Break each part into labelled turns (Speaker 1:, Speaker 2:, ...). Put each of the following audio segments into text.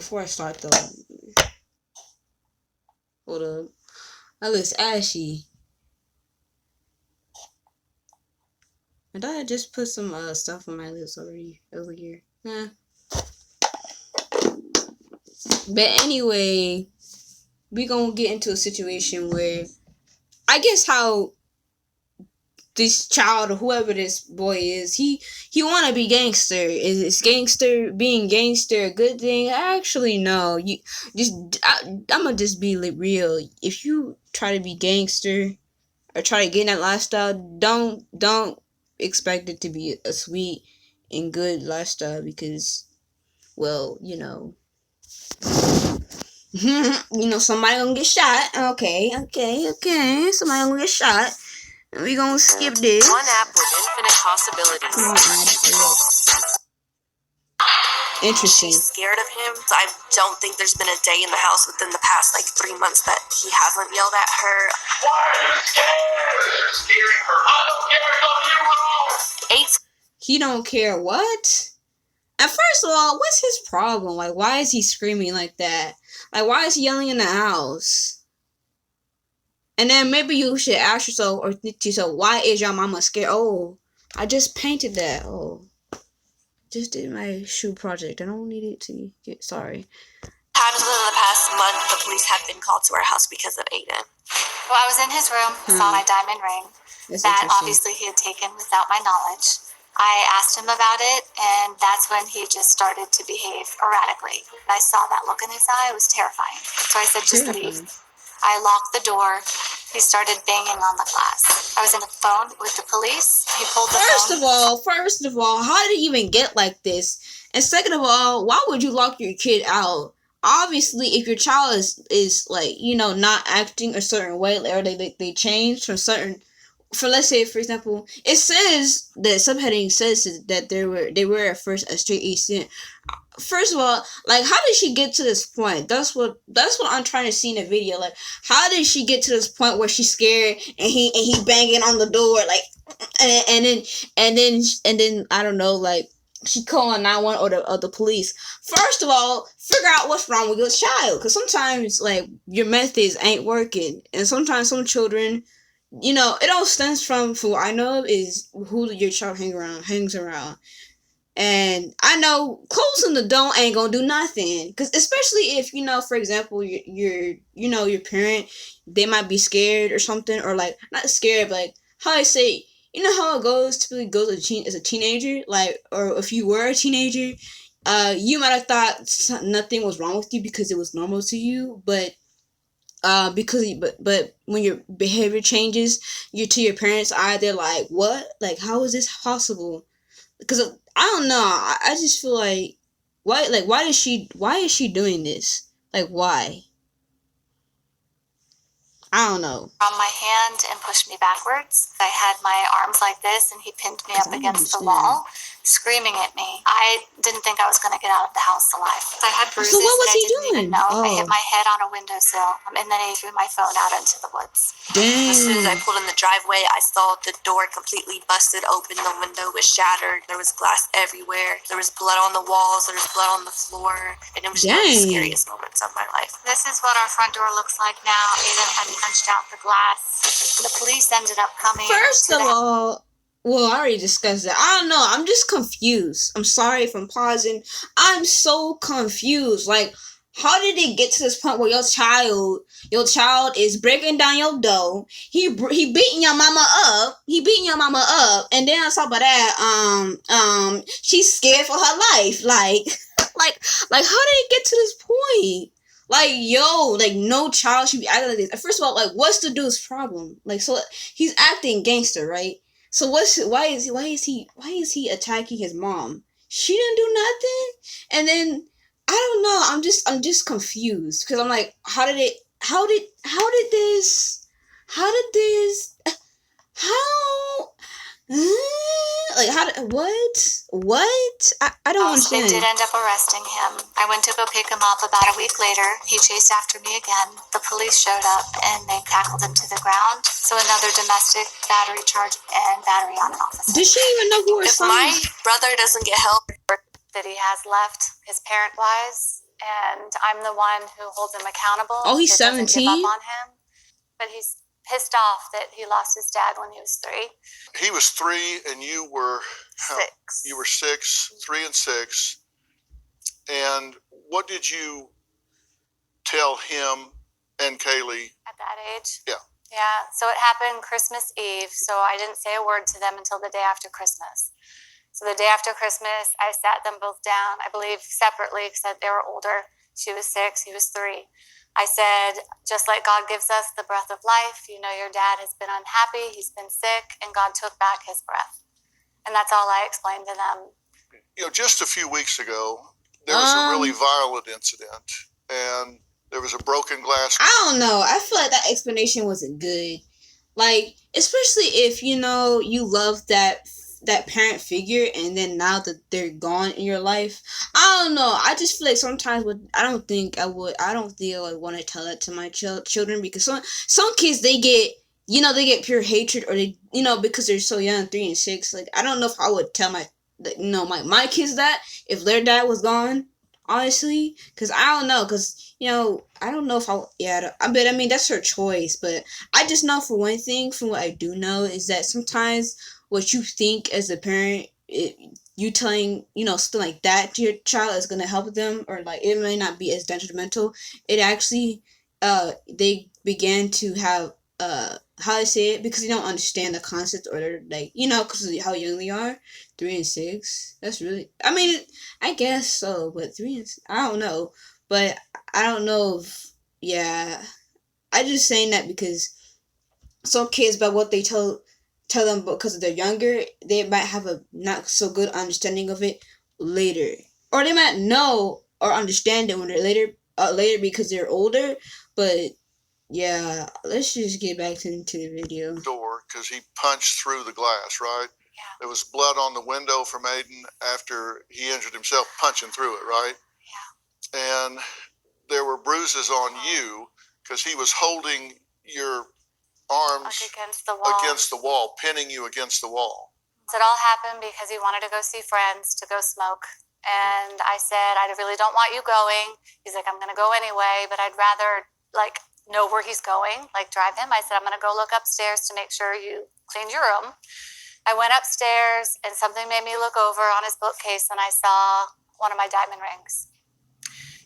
Speaker 1: before I start though, hold up. That looks ashy. And I just put some stuff on my lips already over here. But anyway, we gonna get into a situation where I guess how this child or whoever this boy is, he wanna be gangster. Is gangster being gangster a good thing? Actually, no. I'm gonna just be real. If you try to be gangster or try to get in that lifestyle, don't expect it to be a sweet and good lifestyle because, well, somebody gonna get shot. Okay. Somebody gonna get shot. And we gonna skip this.
Speaker 2: One app with infinite possibilities.
Speaker 1: Interesting.
Speaker 2: She's scared of him. I don't think there's been a day in the house within the past 3 months that he hasn't yelled at her.
Speaker 3: Why are you scared? Scaring her. I don't care if you wrong.
Speaker 1: He don't care what? And first of all, what's his problem? Like, why is he screaming like that? Like, why is he yelling in the house? And then maybe you should ask yourself or think to yourself, why is your mama scared? Oh, I just painted that. Oh, just did my shoe project. I don't need it to get sorry.
Speaker 2: Times within the past month, the police have been called to our house because of Aiden.
Speaker 4: Well, I was in his room, saw my diamond ring.
Speaker 1: That's
Speaker 4: that obviously he had taken without my knowledge. I asked him about it, and that's when he just started to behave erratically. I saw that look in his eye. It was terrifying. So I said, just leave. I locked the door. He started banging on the glass. I was on the phone with the police. He pulled the phone.
Speaker 1: First of all, how did it even get like this? And second of all, why would you lock your kid out? Obviously, if your child is like, not acting a certain way, or they change from certain, let's say, for example, it says, the subheading says that they were at first a straight A student. First of all, like, how did she get to this point? That's what I'm trying to see in the video. Like, how did she get to this point where she's scared and he banging on the door, like, and then I don't know, like, she calling 911 or the police. First of all, figure out what's wrong with your child, because sometimes, like, your methods ain't working, and sometimes some children, it all stems from what I know is who your child hangs around. And I know closing the door ain't gonna do nothing. Cause especially if, for example, your parent, they might be scared or something, or like, not scared, but like, how I say, how it typically goes as a teenager, like, or if you were a teenager, you might have thought nothing was wrong with you because it was normal to you, but when your behavior changes, to your parents' eye, they're like, what? Like, how is this possible? Because I don't know. I just feel like, why is she doing this? Like, why? I don't know.
Speaker 4: On my hand and pushed me backwards. I had my arms like this, and he pinned me up against the wall, screaming at me. I didn't think I was going to get out of the house alive. I had bruises
Speaker 1: so what was
Speaker 4: that I
Speaker 1: he
Speaker 4: didn't
Speaker 1: doing?
Speaker 4: even know. I hit my head on a windowsill, and then he threw my phone out into the woods.
Speaker 1: Dang.
Speaker 2: As soon as I pulled in the driveway, I saw the door completely busted open. The window was shattered. There was glass everywhere. There was blood on the walls. There was blood on the floor. And it was one of the scariest moments of my life.
Speaker 4: This is what our front door looks like now. Aiden had punched out the glass. The police ended up coming.
Speaker 1: First of all, well, I already discussed that. I don't know. I'm just confused. I'm sorry if I'm pausing. I'm so confused. Like, how did it get to this point where your child is breaking down your door? He beating your mama up. And then on top of that, she's scared for her life. Like, how did it get to this point? Like, no child should be acting like this. First of all, like, what's the dude's problem? Like, so he's acting gangster, right? So why is he attacking his mom? She didn't do nothing. And then I don't know. I'm just confused because I'm like, how did this what? I don't understand.
Speaker 4: They did end up arresting him. I went to go pick him up. About a week later, he chased after me again. The police showed up and they tackled him to the ground. So another domestic battery charge and battery on an officer.
Speaker 1: Did she even know who her
Speaker 2: If
Speaker 1: son?
Speaker 2: my brother doesn't get help
Speaker 4: That he has left, his parent-wise, and I'm the one who holds him accountable.
Speaker 1: Oh, he's
Speaker 4: that doesn't give up
Speaker 1: 17?
Speaker 4: on him, but he's pissed off that he lost his dad when he was 3.
Speaker 5: He was 3 and you were
Speaker 4: 6.
Speaker 5: You were 6, 3 and 6. And what did you tell him and Kaylee
Speaker 4: at that age?
Speaker 5: Yeah.
Speaker 4: Yeah, so it happened Christmas Eve, so I didn't say a word to them until the day after Christmas. So the day after Christmas, I sat them both down, I believe separately, because they were older. She was 6, he was 3. I said, just like God gives us the breath of life, you know, your dad has been unhappy, he's been sick, and God took back his breath. And that's all I explained to them.
Speaker 5: You know, just a few weeks ago, there was a really violent incident, and there was a broken glass.
Speaker 1: I don't know. I feel like that explanation wasn't good. Like, especially if, you know, you love that parent figure and then now that they're gone in your life. I don't know. I just feel like sometimes I don't think I would want to tell that to my children, because some kids, they get, you know, they get pure hatred, or they, you know, because they're so young, 3 and 6. Like, I don't know if I would tell my kids that if their dad was gone, honestly, because I don't know, because, you know, I don't know if I mean, that's her choice, but I just know, for one thing, from what I do know, is that sometimes what you think as a parent, you telling, you know, something like that to your child is going to help them, or like it may not be as detrimental. It actually, they began to have, how I say it, because they don't understand the concept, or they're like, you know, because of how young they are, 3 and 6. That's really, I mean, I guess so, but 3 and 6, I don't know, but I don't know if, yeah, I just saying that because some kids, by what they tell them, because they're younger, they might have a not so good understanding of it later, or they might know or understand it when they're later because they're older. But yeah, let's just get back into the video.
Speaker 5: Door, because he punched through the glass, right?
Speaker 4: Yeah.
Speaker 5: There was blood on the window from Aiden after he injured himself punching through it, right?
Speaker 4: Yeah.
Speaker 5: And there were bruises on you because he was holding your arms
Speaker 4: against the wall,
Speaker 5: pinning you against the wall.
Speaker 4: It all happened because he wanted to go see friends, to go smoke. And I said, I really don't want you going. He's like, I'm going to go anyway, but I'd rather, like, know where he's going, like drive him. I said, I'm going to go look upstairs to make sure you cleaned your room. I went upstairs, and something made me look over on his bookcase, and I saw one of my diamond rings.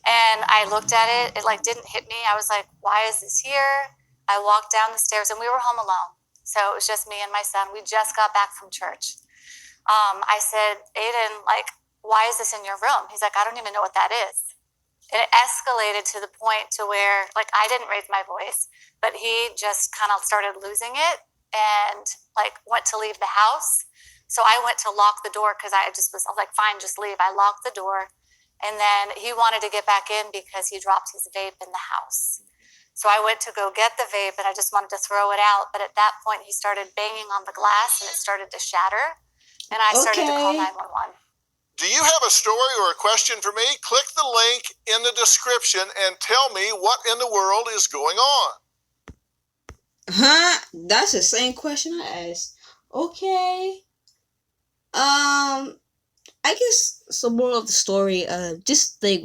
Speaker 4: And I looked at it. It, like, didn't hit me. I was like, why is this here? I walked down the stairs, and we were home alone. So it was just me and my son. We just got back from church. I said, Aiden, like, why is this in your room? He's like, I don't even know what that is. And it escalated to the point to where, like, I didn't raise my voice, but he just kind of started losing it and, like, went to leave the house. So I went to lock the door because I was like, fine, just leave. I locked the door. And then he wanted to get back in because he dropped his vape in the house. So I went to go get the vape, and I just wanted to throw it out. But at that point, he started banging on the glass, and it started to shatter. And I started to call 911.
Speaker 5: Do you have a story or a question for me? Click the link in the description and tell me what in the world is going on.
Speaker 1: Huh? That's the same question I asked. Okay. I guess some more of the story. Just like,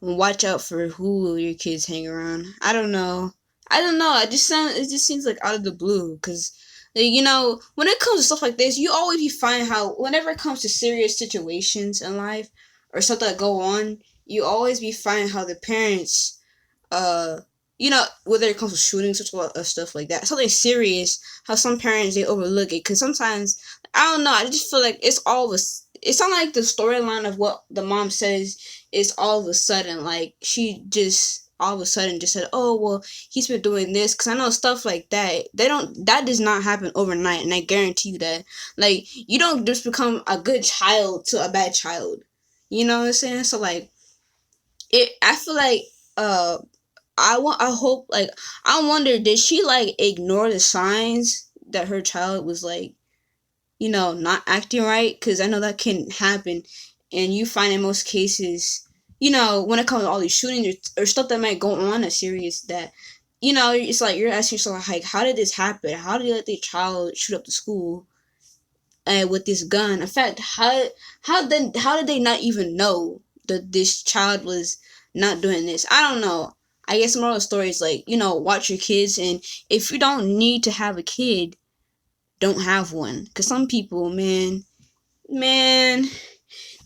Speaker 1: watch out for who your kids hang around. I don't know. It just seems like out of the blue, because, you know, when it comes to stuff like this, you always find how, whenever it comes to serious situations in life or stuff that go on, you always find how the parents, you know, whether it comes to shootings or stuff like that, something serious, how some parents, they overlook it, because sometimes, I don't know, I just feel like it's not like the storyline of what the mom says is all of a sudden, like, she just all of a sudden just said, oh, well, he's been doing this, because I know stuff like that, that does not happen overnight, and I guarantee you that. Like, you don't just become a good child to a bad child, you know what I'm saying? So, like, I feel like, I wonder, did she, like, ignore the signs that her child was, like, you know, not acting right? Because I know that can happen, and you find in most cases, you know, when it comes to all these shootings or stuff that might go on a serious, that, you know, it's like you're asking yourself, like, how did this happen? How did you let the child shoot up the school with this gun? In fact, how did they not even know that this child was not doing this. I don't know. I guess moral of the story is like, you know, watch your kids, and if you don't need to have a kid, don't have one. Because some people, man,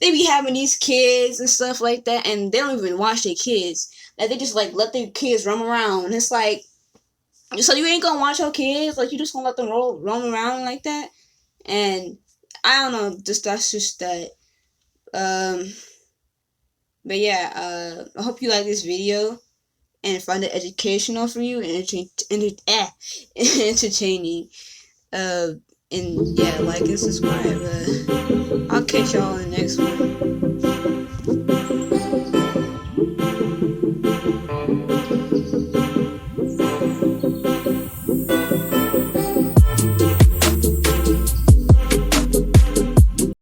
Speaker 1: they be having these kids and stuff like that, and they don't even watch their kids. Like, they just, like, let their kids roam around. And it's like, so you ain't gonna watch your kids? Like, you just gonna let them roam around like that? And I don't know, that's just that. But yeah, I hope you like this video and find it educational for you and entertaining. And yeah, like and subscribe. I'll catch y'all in the next one.